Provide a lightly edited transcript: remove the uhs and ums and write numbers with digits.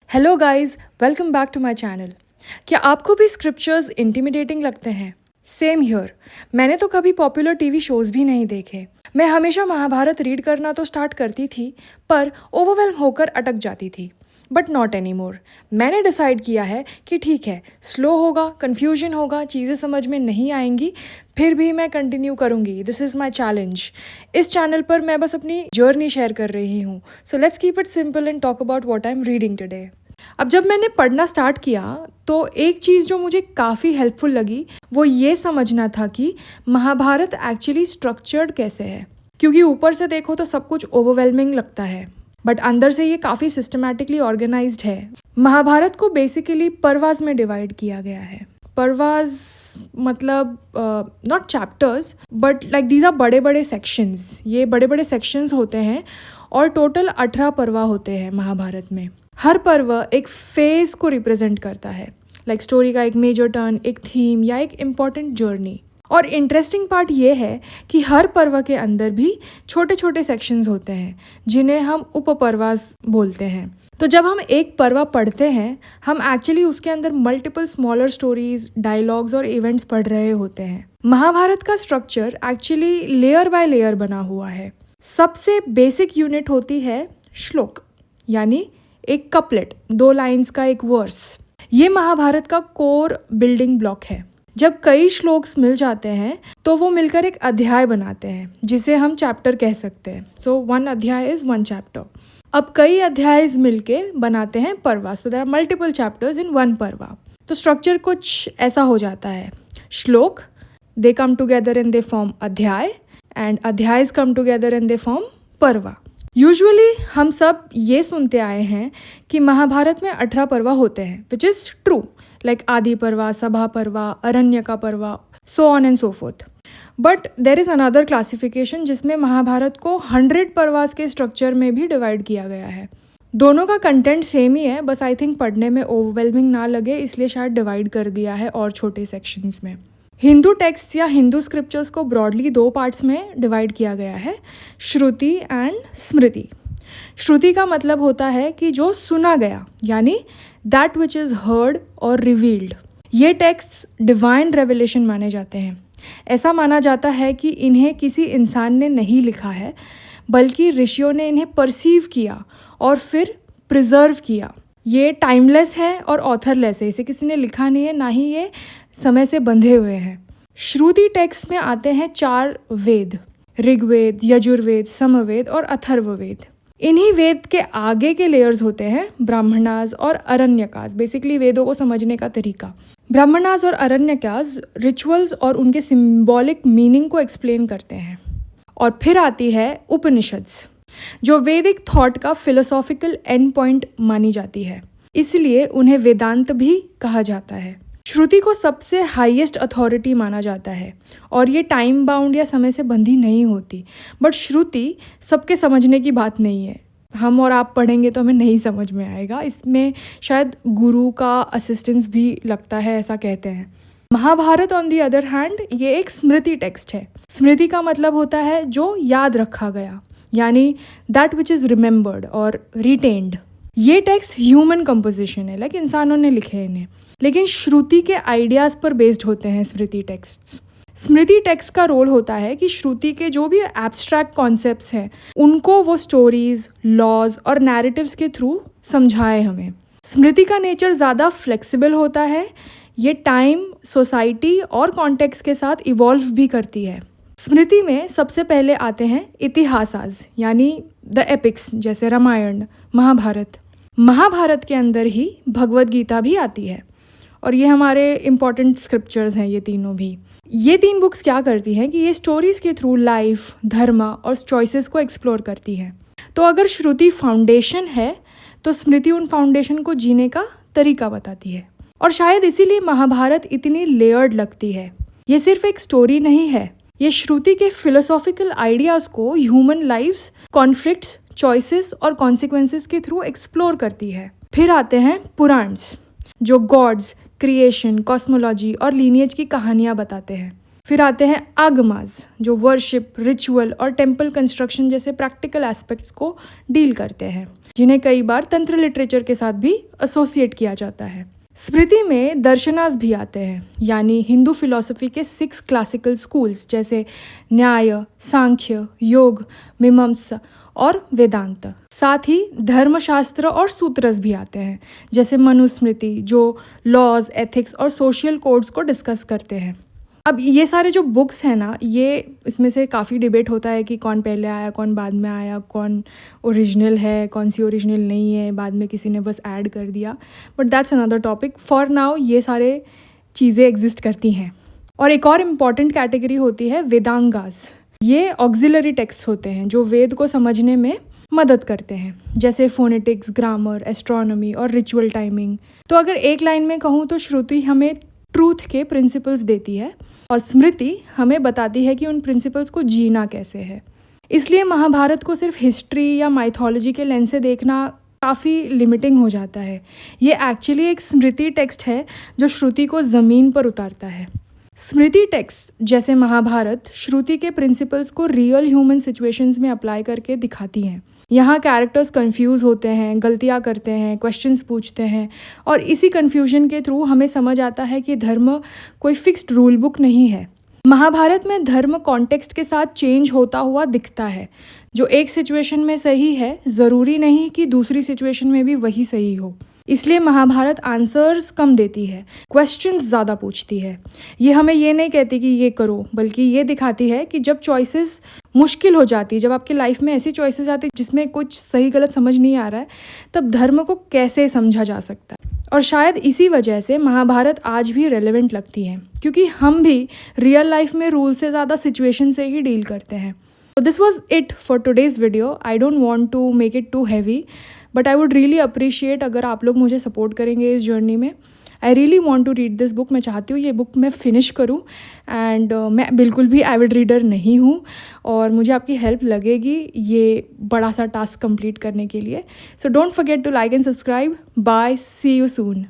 Hello guys, welcome back to my channel. क्या आपको भी स्क्रिप्चर्स इंटिमिडेटिंग लगते हैं? Same here. मैंने तो कभी पॉपुलर टीवी शोज़ भी नहीं देखे। मैं हमेशा महाभारत रीड करना तो स्टार्ट करती थी, पर ओवरवेल्म होकर अटक जाती थी। But not any more. मैंने डिसाइड किया है कि ठीक है, स्लो होगा, कन्फ्यूजन होगा, चीज़ें समझ में नहीं आएंगी, फिर भी मैं कंटिन्यू करूँगी। This is my challenge. इस चैनल पर मैं बस अपनी जर्नी शेयर कर रही हूँ। So let's keep it simple and talk about what I am reading today. अब जब मैंने पढ़ना स्टार्ट किया तो एक चीज़ जो मुझे काफ़ी हेल्पफुल लगी वो ये समझना था कि महाभारत एक्चुअली स्ट्रक्चर्ड कैसे है। क्योंकि ऊपर से देखो तो सब कुछ ओवरवेलमिंग लगता है, बट अंदर से ये काफ़ी सिस्टमैटिकली ऑर्गेनाइज्ड है। महाभारत को बेसिकली पर्वास में डिवाइड किया गया है। पर्वास मतलब not chapters, but like these are बड़े बड़े सेक्शंस। ये बड़े बड़े सेक्शंस होते हैं और टोटल 18 पर्वा होते हैं महाभारत में। हर पर्व एक फेज को रिप्रेजेंट करता है, लाइक स्टोरी का एक मेजर टर्न, एक थीम या एक इम्पॉर्टेंट जर्नी। और इंटरेस्टिंग पार्ट ये है कि हर पर्व के अंदर भी छोटे छोटे सेक्शंस होते हैं जिन्हें हम उपपर्वास बोलते हैं। तो जब हम एक पर्वा पढ़ते हैं, हम एक्चुअली उसके अंदर मल्टीपल स्मॉलर स्टोरीज, डायलॉग्स और इवेंट्स पढ़ रहे होते हैं। महाभारत का structure actually layer by layer बना हुआ है। सबसे बेसिक यूनिट होती है श्लोक, यानी एक कपलेट, 2 लाइन्स का एक वर्स। ये महाभारत का कोर बिल्डिंग ब्लॉक है। जब कई श्लोक्स मिल जाते हैं तो वो मिलकर एक अध्याय बनाते हैं जिसे हम चैप्टर कह सकते हैं। सो 1 अध्याय इज 1 चैप्टर। अब कई अध्याय मिलके बनाते हैं पर्वा। So there are multiple chapters in 1 पर्वा। तो स्ट्रक्चर कुछ ऐसा हो जाता है। Shloka, they come together and they form adhyaya, and adhyayas come together and they form parva. Usually हम सब ये सुनते आए हैं कि महाभारत में 18 पर्वा होते हैं, विच इज़ ट्रू, लाइक आदि पर्वा, सभा पर्वा, अरण्यका पर्वा, so on and so fourth. But there is another classification जिसमें महाभारत को 100 पर्वास के स्ट्रक्चर में भी डिवाइड किया गया है। दोनों का कंटेंट सेम ही है, बस आई थिंक पढ़ने में ओवरवेलमिंग ना लगे इसलिए शायद डिवाइड कर दिया है और छोटे सेक्शंस में। हिंदू टेक्स्ट या हिंदू स्क्रिप्चर्स को ब्रॉडली 2 पार्ट्स में डिवाइड किया गया है, श्रुति एंड स्मृति। श्रुति का मतलब होता है कि जो सुना गया, यानी दैट विच इज़ हर्ड और रिवील्ड। ये टेक्स्ट्स डिवाइन रेवलेशन माने जाते हैं। ऐसा माना जाता है कि इन्हें किसी इंसान ने नहीं लिखा है, बल्कि ऋषियों ने इन्हें परसीव किया और फिर प्रिजर्व किया। ये टाइमलेस है और ऑथरलेस है, इसे किसी ने लिखा नहीं है, ना ही ये समय से बंधे हुए हैं। श्रुति टेक्स्ट में आते हैं 4 वेद, ऋग्वेद, यजुर्वेद, समवेद और अथर्ववेद। इन्हीं वेद के आगे के लेयर्स होते हैं ब्राह्मणास और अरण्यकास, बेसिकली वेदों को समझने का तरीका। ब्राह्मणास और अरण्यकास रिचुअल्स और उनके सिंबॉलिक मीनिंग को एक्सप्लेन करते हैं। और फिर आती है उपनिषद्स, जो वैदिक थॉट का फिलोसॉफिकल एंड पॉइंट मानी जाती है, इसलिए उन्हें वेदांत भी कहा जाता है। श्रुति को सबसे हाईएस्ट अथॉरिटी माना जाता है और ये टाइम बाउंड या समय से बंधी नहीं होती। बट श्रुति सबके समझने की बात नहीं है। हम और आप पढ़ेंगे तो हमें नहीं समझ में आएगा, इसमें शायद गुरु का असिस्टेंस भी लगता है, ऐसा कहते हैं। Mahabharata on the other hand ये एक स्मृति टेक्स्ट है। स्मृति का मतलब होता है जो याद रखा गया, यानी दैट विच इज़ रिमेंबर्ड और रिटेन्ड। ये टेक्स्ट ह्यूमन कंपोजिशन है, लाइक इंसानों ने लिखे हैं इन्हें, लेकिन श्रुति के आइडियाज़ पर बेस्ड होते हैं स्मृति टेक्स्ट्स। स्मृति टेक्स्ट का रोल होता है कि श्रुति के जो भी एब्स्ट्रैक्ट कॉन्सेप्ट्स हैं उनको वो स्टोरीज, लॉज और नैरेटिव्स के थ्रू समझाए हमें। स्मृति का नेचर ज़्यादा फ्लेक्सिबल होता है। ये टाइम, सोसाइटी और कॉन्टेक्स्ट के साथ इवॉल्व भी करती है। स्मृति में सबसे पहले आते हैं इतिहासास, यानी द एपिक्स, जैसे रामायण, महाभारत। महाभारत के अंदर ही भगवद गीता भी आती है और ये हमारे इम्पॉर्टेंट स्क्रिप्चर्स हैं ये तीनों भी। ये 3 बुक्स क्या करती हैं कि ये स्टोरीज़ के थ्रू लाइफ, धर्म और चॉइसेस को एक्सप्लोर करती हैं। तो अगर श्रुति फाउंडेशन है तो स्मृति उन फाउंडेशन को जीने का तरीका बताती है। और शायद इसीलिए महाभारत इतनी लेयर्ड लगती है। ये सिर्फ एक स्टोरी नहीं है, ये श्रुति के फिलोसॉफिकल आइडियाज़ को ह्यूमन लाइफ्स, कॉन्फ्लिक्ट्स, चॉइसेस और कॉन्सिक्वेंसेस के थ्रू एक्सप्लोर करती है। फिर आते हैं पुराण्स, जो गॉड्स, क्रिएशन, कॉस्मोलॉजी और लीनिएज की कहानियाँ बताते हैं। फिर आते हैं आगमास, जो वर्शिप, रिचुअल और टेम्पल कंस्ट्रक्शन जैसे प्रैक्टिकल एस्पेक्ट्स को डील करते हैं। जिन्हें कई बार तंत्र लिटरेचर के साथ भी एसोसिएट किया जाता है। स्मृति में दर्शनास भी आते हैं, यानी हिंदू फिलॉसफी के 6 क्लासिकल स्कूल्स जैसे न्याय, सांख्य, योग, मीमांसा और वेदांत। साथ ही धर्मशास्त्र और सूत्रस भी आते हैं, जैसे मनुस्मृति जो लॉज, एथिक्स और सोशल कोड्स को डिस्कस करते हैं। अब ये सारे जो बुक्स हैं ना, ये इसमें से काफ़ी डिबेट होता है कि कौन पहले आया, कौन बाद में आया, कौन ओरिजिनल है, कौन सी ओरिजिनल नहीं है, बाद में किसी ने बस ऐड कर दिया। But that's another topic. For now ये सारे चीज़ें एग्जिस्ट करती हैं। और एक और इम्पॉर्टेंट कैटेगरी होती है वेदांगास। ये ऑक्सिलरी टेक्स्ट होते हैं जो वेद को समझने में मदद करते हैं, जैसे फोनेटिक्स, ग्रामर, एस्ट्रोनॉमी और रिचुअल टाइमिंग। तो अगर एक लाइन में कहूँ तो श्रुति हमें ट्रूथ के प्रिंसिपल्स देती है और स्मृति हमें बताती है कि उन प्रिंसिपल्स को जीना कैसे है। इसलिए महाभारत को सिर्फ हिस्ट्री या माइथोलॉजी के लेंस से देखना काफ़ी लिमिटिंग हो जाता है। ये एक्चुअली एक स्मृति टेक्स्ट है जो श्रुति को ज़मीन पर उतारता है। स्मृति टेक्स्ट जैसे महाभारत श्रुति के प्रिंसिपल्स को रियल ह्यूमन सिचुएशंस में अप्लाई करके दिखाती हैं। यहाँ कैरेक्टर्स कंफ्यूज होते हैं, गलतियाँ करते हैं, क्वेश्चंस पूछते हैं और इसी कन्फ्यूजन के थ्रू हमें समझ आता है कि धर्म कोई फिक्स्ड रूल बुक नहीं है। महाभारत में धर्म कॉन्टेक्स्ट के साथ चेंज होता हुआ दिखता है। जो एक सिचुएशन में सही है ज़रूरी नहीं कि दूसरी सिचुएशन में भी वही सही हो। इसलिए महाभारत आंसर्स कम देती है, क्वेश्चंस ज़्यादा पूछती है। ये हमें ये नहीं कहती कि ये करो, बल्कि ये दिखाती है कि जब चॉइसेस मुश्किल हो जाती है, जब आपकी लाइफ में ऐसी चॉइसेस आती है जिसमें कुछ सही गलत समझ नहीं आ रहा है, तब धर्म को कैसे समझा जा सकता है। और शायद इसी वजह से महाभारत आज भी रेलेवेंट लगती है, क्योंकि हम भी रियल लाइफ में रूल से ज़्यादा सिचुएशन से ही डील करते हैं। So this was it for today's video. I don't want to make it too heavy, but I would really appreciate अगर आप लोग मुझे सपोर्ट करेंगे इस जर्नी में। I really want to read this book. मैं चाहती हूँ ये बुक मैं फिनिश करूँ एंड मैं बिल्कुल भी एविड रीडर नहीं हूँ और मुझे आपकी हेल्प लगेगी ये बड़ा सा टास्क कंप्लीट करने के लिए। So don't forget to like and subscribe. Bye. See you soon.